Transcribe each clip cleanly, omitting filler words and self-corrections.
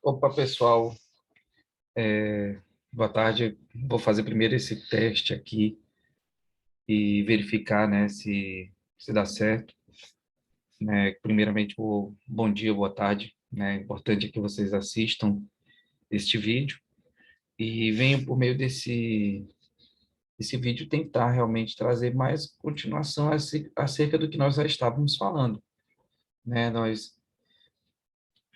Opa, pessoal, boa tarde. Vou fazer primeiro esse teste aqui e verificar, né, se dá certo, né? Primeiramente, bom dia, boa tarde, né? É importante que vocês assistam este vídeo e venham por meio desse vídeo tentar realmente trazer mais continuação acerca do que nós já estávamos falando, né? Nós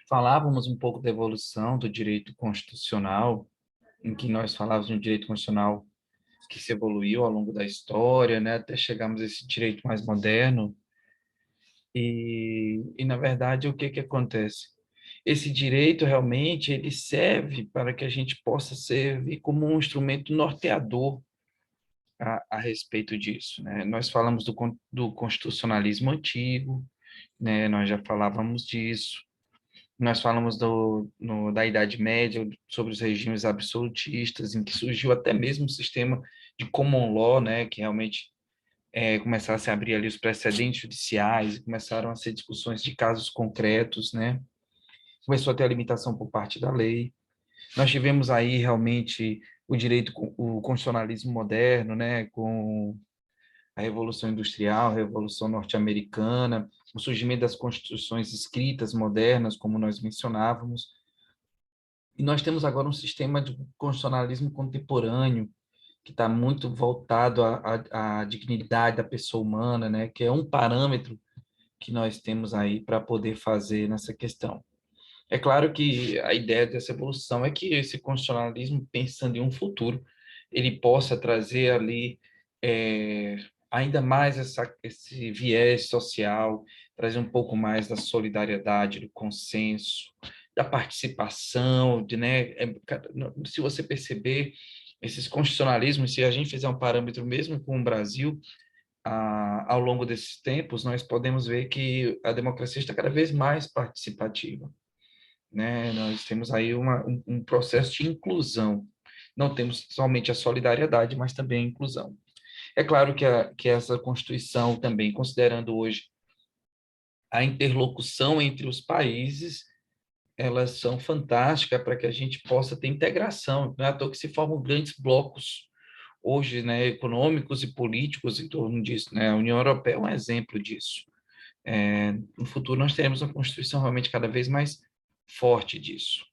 falávamos um pouco da evolução do direito constitucional, em que nós falávamos de um direito constitucional que se evoluiu ao longo da história, né, até chegarmos a esse direito mais moderno. Na verdade, o que que acontece? Esse direito realmente ele serve para que a gente possa servir como um instrumento norteador a respeito disso, né? Nós falamos do constitucionalismo antigo, né? Nós já falávamos disso. Nós falamos da Idade Média, sobre os regimes absolutistas, em que surgiu até mesmo o sistema de common law, né, que realmente começaram a se abrir ali os precedentes judiciais, começaram a ser discussões de casos concretos, né? Começou a ter a limitação por parte da lei. Nós tivemos aí realmente o constitucionalismo moderno, né, com a Revolução Industrial, a Revolução Norte-Americana, o surgimento das constituições escritas modernas, como nós mencionávamos. E nós temos agora um sistema de constitucionalismo contemporâneo, que está muito voltado à dignidade da pessoa humana, né, que é um parâmetro que nós temos aí para poder fazer nessa questão. É claro que a ideia dessa evolução é que esse constitucionalismo, pensando em um futuro, ele possa trazer ali é, ainda mais esse viés social, trazer um pouco mais da solidariedade, do consenso, da participação, se você perceber, esses constitucionalismos, se a gente fizer um parâmetro mesmo com o Brasil, ao longo desses tempos, nós podemos ver que a democracia está cada vez mais participativa, né? Nós temos aí um processo de inclusão. Não temos somente a solidariedade, mas também a inclusão. É claro que essa Constituição também, considerando hoje a interlocução entre os países, elas são fantásticas para que a gente possa ter integração. Não é à toa que se formam grandes blocos hoje, né, econômicos e políticos em torno disso, né? A União Europeia é um exemplo disso. No futuro nós teremos uma Constituição realmente cada vez mais forte disso.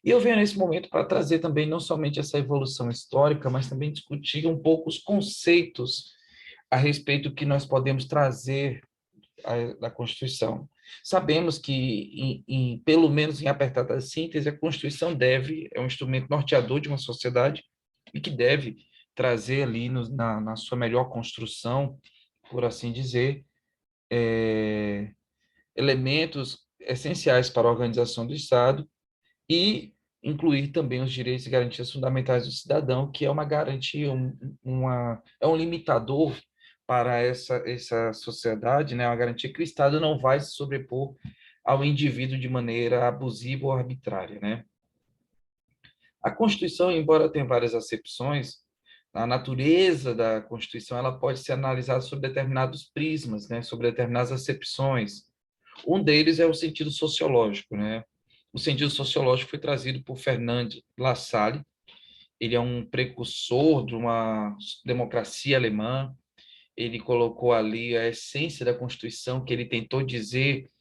E eu venho nesse momento para trazer também não somente essa evolução histórica, mas também discutir um pouco os conceitos a respeito que nós podemos trazer da Constituição. Sabemos que, pelo menos em apertada síntese, a Constituição é um instrumento norteador de uma sociedade e que deve trazer ali na sua melhor construção, por assim dizer, elementos essenciais para a organização do Estado e incluir também os direitos e garantias fundamentais do cidadão, que é uma garantia, é um limitador para essa sociedade, né? Uma garantia que o Estado não vai se sobrepor ao indivíduo de maneira abusiva ou arbitrária, né? A Constituição, embora tenha várias acepções, a natureza da Constituição ela pode ser analisada sobre determinados prismas, né? Sobre determinadas acepções. Um deles é o sentido sociológico, né? O sentido sociológico foi trazido por Fernand Lassalle. Ele é um precursor de uma democracia alemã. Ele colocou ali a essência da Constituição, que ele tentou dizer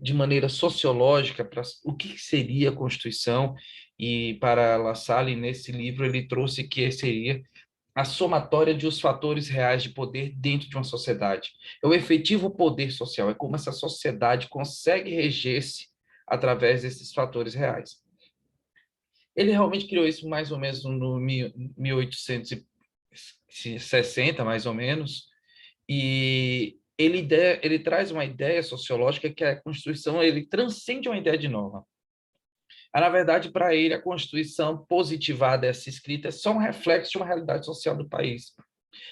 de maneira sociológica para o que seria a Constituição. E para Lassalle, nesse livro, ele trouxe que seria a somatória de os fatores reais de poder dentro de uma sociedade. É o efetivo poder social, é como essa sociedade consegue reger-se através desses fatores reais. Ele realmente criou isso mais ou menos no 1860, mais ou menos, e ele traz uma ideia sociológica que a Constituição ele transcende uma ideia de norma. Na verdade, para ele, a Constituição positivada, essa escrita, é só um reflexo de uma realidade social do país.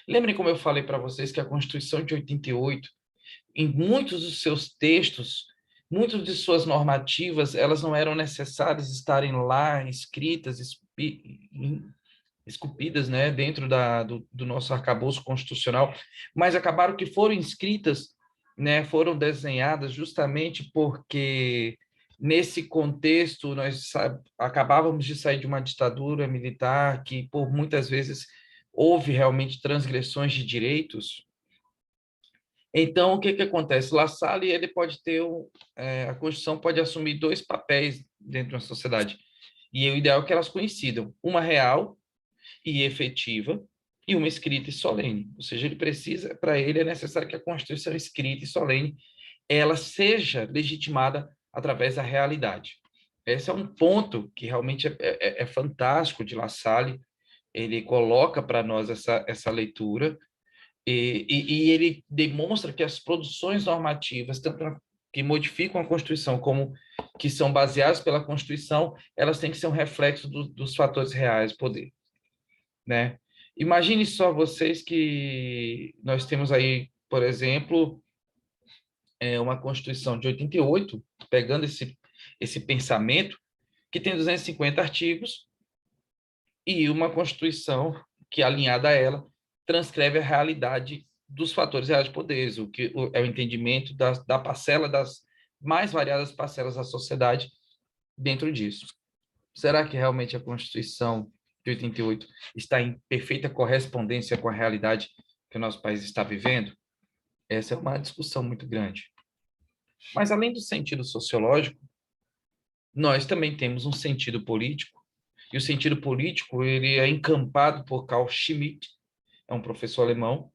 Lembrem como eu falei para vocês que a Constituição de 88, em muitos dos seus textos, muitas de suas normativas, elas não eram necessárias estarem lá escritas, esculpidas, né, dentro do nosso arcabouço constitucional, mas acabaram que foram escritas, né, foram desenhadas justamente porque Nesse contexto, nós acabávamos de sair de uma ditadura militar que, por muitas vezes, houve realmente transgressões de direitos. Então, o que que acontece? La Salle, ele pode ter a Constituição pode assumir dois papéis dentro de uma sociedade. E o ideal é que elas coincidam, uma real e efetiva e uma escrita e solene. Ou seja, ele precisa, para ele é necessário que a Constituição escrita e solene ela seja legitimada através da realidade. Esse é um ponto que realmente é fantástico de La Salle. Ele coloca para nós essa leitura e ele demonstra que as produções normativas, tanto que modificam a Constituição como que são baseadas pela Constituição, elas têm que ser um reflexo dos fatores reais do poder, né? Imagine só vocês que nós temos aí, por exemplo, uma Constituição de 88, pegando esse pensamento, que tem 250 artigos, e uma Constituição que, alinhada a ela, transcreve a realidade dos fatores reais de poderes, o que é o entendimento da parcela, das mais variadas parcelas da sociedade dentro disso. Será que realmente a Constituição de 88 está em perfeita correspondência com a realidade que o nosso país está vivendo? Essa é uma discussão muito grande. Mas, além do sentido sociológico, nós também temos um sentido político, e o sentido político ele é encampado por Carl Schmitt, é um professor alemão,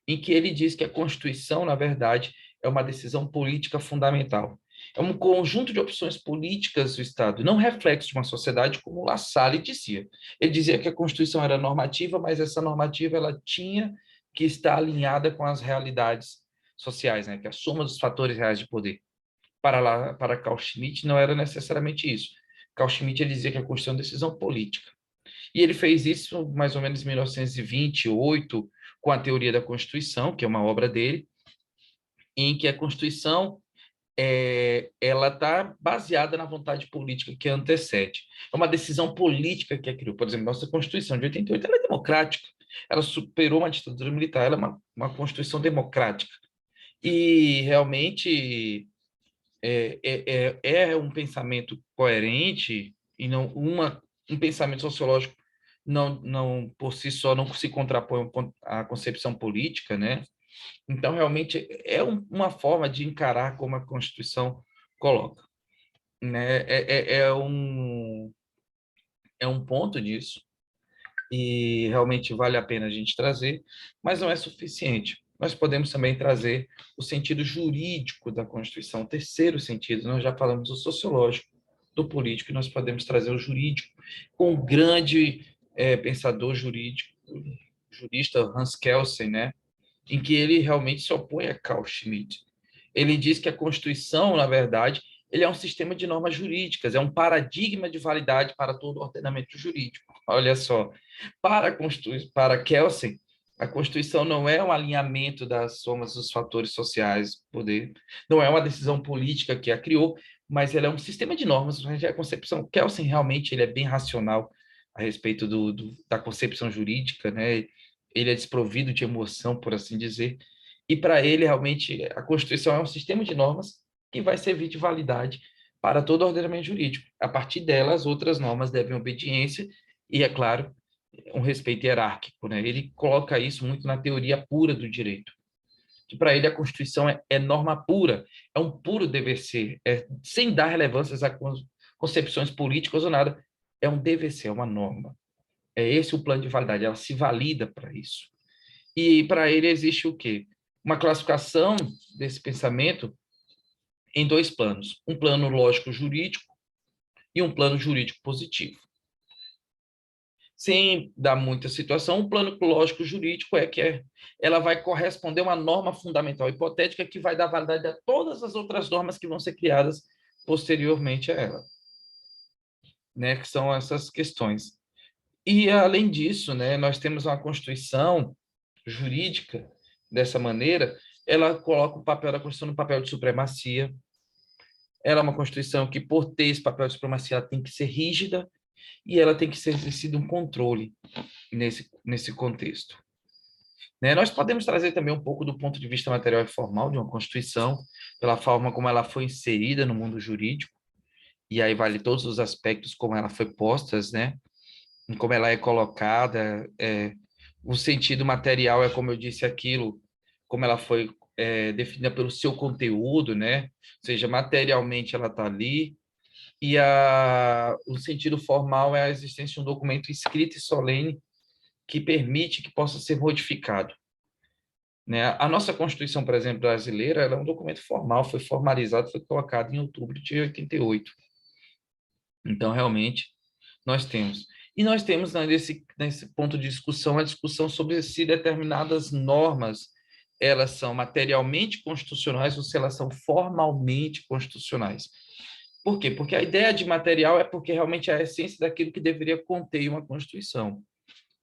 em que ele diz que a Constituição, na verdade, é uma decisão política fundamental. É um conjunto de opções políticas do Estado, não reflexo de uma sociedade como La Salle dizia. Ele dizia que a Constituição era normativa, mas essa normativa ela tinha que estar alinhada com as realidades sociais, né? Que é a soma dos fatores reais de poder. Para Carl Schmitt não era necessariamente isso. Carl Schmitt ele dizia que a Constituição é uma decisão política. E ele fez isso mais ou menos em 1928, com a Teoria da Constituição, que é uma obra dele, em que a Constituição ela está baseada na vontade política que antecede. É uma decisão política que é criou. Por exemplo, nossa Constituição de 88 ela é democrática. Ela superou uma ditadura militar, ela é uma Constituição democrática. E realmente é um pensamento coerente e não um pensamento sociológico não por si só não se contrapõe à concepção política, né? Então realmente é uma forma de encarar como a Constituição coloca, né? É um ponto disso e realmente vale a pena a gente trazer, mas não é suficiente. Nós podemos também trazer o sentido jurídico da Constituição, o terceiro sentido, nós já falamos do sociológico, do político, e nós podemos trazer o jurídico com o grande pensador jurídico, jurista Hans Kelsen, né? Em que ele realmente se opõe a Carl Schmitt. Ele diz que a Constituição, na verdade, ele é um sistema de normas jurídicas, é um paradigma de validade para todo o ordenamento jurídico. Olha só, para Kelsen, a Constituição não é um alinhamento das somas dos fatores sociais, poder, não é uma decisão política que a criou, mas ela é um sistema de normas. A concepção Kelsen realmente ele é bem racional a respeito da concepção jurídica, né? Ele é desprovido de emoção, por assim dizer, e para ele realmente a Constituição é um sistema de normas que vai servir de validade para todo o ordenamento jurídico. A partir dela, as outras normas devem obediência e, é claro, um respeito hierárquico, né? Ele coloca isso muito na teoria pura do direito, que para ele a Constituição é norma pura, é um puro dever ser, sem dar relevâncias a concepções políticas ou nada, é um dever ser, é uma norma. É esse o plano de validade, ela se valida para isso. E para ele existe o quê? Uma classificação desse pensamento em dois planos, um plano lógico-jurídico e um plano jurídico positivo. Sem dar muita situação, o plano lógico-jurídico ela vai corresponder a uma norma fundamental hipotética que vai dar validade a todas as outras normas que vão ser criadas posteriormente a ela, né? Que são essas questões. E, além disso, né, nós temos uma Constituição jurídica dessa maneira, ela coloca o papel da Constituição no papel de supremacia. Ela é uma Constituição que, por ter esse papel de supremacia, ela tem que ser rígida e ela tem que ser exercido um controle nesse contexto. Né? Nós podemos trazer também um pouco do ponto de vista material e formal de uma Constituição, pela forma como ela foi inserida no mundo jurídico. e aí vale todos os aspectos como ela foi postas, né? Como ela é colocada, o sentido material é, como eu disse, aquilo, como ela foi definida pelo seu conteúdo, né? Ou seja, materialmente ela está ali, e o sentido formal é a existência de um documento escrito e solene que permite que possa ser modificado, né? A nossa Constituição, por exemplo, brasileira, ela é um documento formal, foi formalizado, foi colocado em outubro de 88. Então, realmente, nós temos. E nós temos, né, nesse ponto de discussão, a discussão sobre se determinadas normas elas são materialmente constitucionais ou se elas são formalmente constitucionais. Por quê? Porque a ideia de material é porque realmente é a essência daquilo que deveria conter uma Constituição.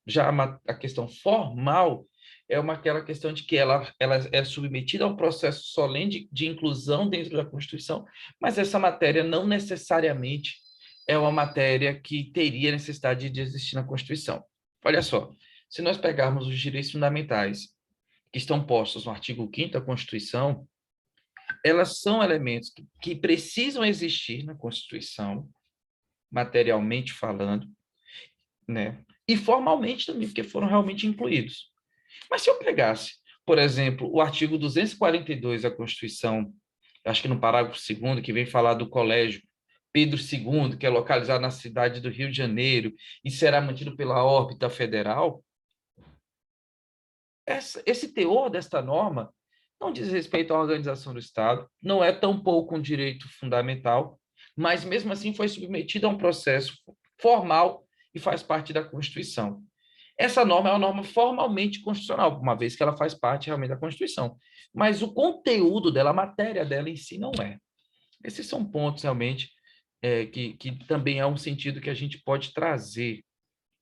Já a questão formal é aquela questão de que ela é submetida a um processo solene de inclusão dentro da Constituição, mas essa matéria não necessariamente é uma matéria que teria necessidade de existir na Constituição. Olha só, se nós pegarmos os direitos fundamentais que estão postos no artigo 5º da Constituição, elas são elementos que precisam existir na Constituição, materialmente falando, né? E formalmente também, porque foram realmente incluídos. Mas se eu pegasse, por exemplo, o artigo 242 da Constituição, acho que no parágrafo 2º, que vem falar do Colégio Pedro II, que é localizado na cidade do Rio de Janeiro e será mantido pela órbita federal, esse teor desta norma não diz respeito à organização do Estado, não é tampouco um direito fundamental, mas mesmo assim foi submetido a um processo formal e faz parte da Constituição. Essa norma é uma norma formalmente constitucional, uma vez que ela faz parte realmente da Constituição. Mas o conteúdo dela, a matéria dela em si não é. Esses são pontos realmente que também é um sentido que a gente pode trazer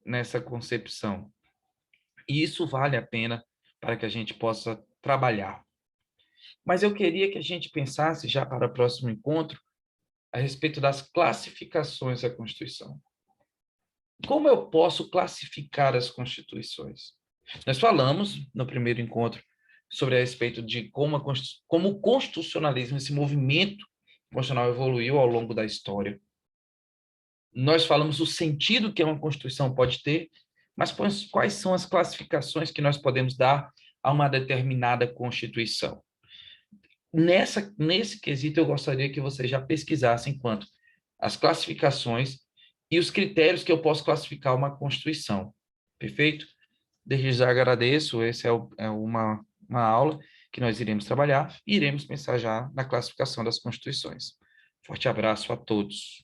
nessa concepção. E isso vale a pena para que a gente possa trabalhar. Mas eu queria que a gente pensasse, já para o próximo encontro, a respeito das classificações da Constituição. Como eu posso classificar as constituições? Nós falamos no primeiro encontro sobre a respeito de como o constitucionalismo, esse movimento constitucional evoluiu ao longo da história. Nós falamos o sentido que uma Constituição pode ter, mas quais são as classificações que nós podemos dar a uma determinada Constituição? Nesse quesito, eu gostaria que você já pesquisasse enquanto as classificações e os critérios que eu posso classificar uma Constituição. Perfeito? Desde já agradeço, essa uma aula que nós iremos trabalhar e iremos pensar já na classificação das constituições. Forte abraço a todos.